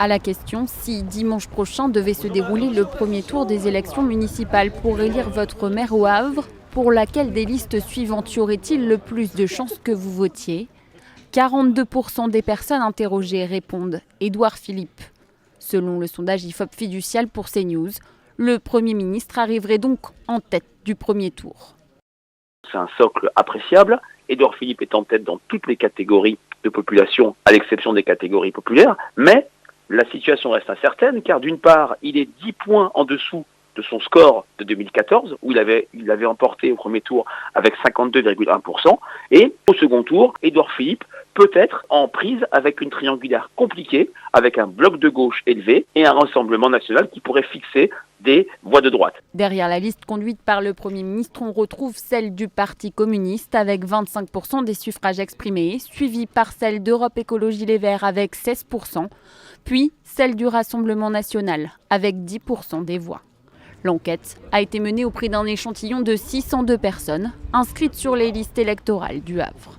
À la question si dimanche prochain devait se dérouler le premier tour des élections municipales pour élire votre maire au Havre, pour laquelle des listes suivantes y aurait-il le plus de chances que vous votiez ? 42% des personnes interrogées répondent Édouard Philippe. Selon le sondage IFOP fiducial pour CNews, le Premier ministre arriverait donc en tête du premier tour. C'est un socle appréciable. Édouard Philippe est en tête dans toutes les catégories de population, à l'exception des catégories populaires, mais la situation reste incertaine car d'une part, il est 10 points en dessous de son score de 2014, où il avait emporté au premier tour avec 52,1%, et au second tour, Édouard Philippe peut être en prise avec une triangulaire compliquée, avec un bloc de gauche élevé et un rassemblement national qui pourrait fixer des voix de droite. Derrière la liste conduite par le Premier ministre, on retrouve celle du Parti communiste avec 25% des suffrages exprimés, suivie par celle d'Europe Écologie Les Verts avec 16%, puis celle du Rassemblement national avec 10% des voix. L'enquête a été menée auprès d'un échantillon de 602 personnes inscrites sur les listes électorales du Havre.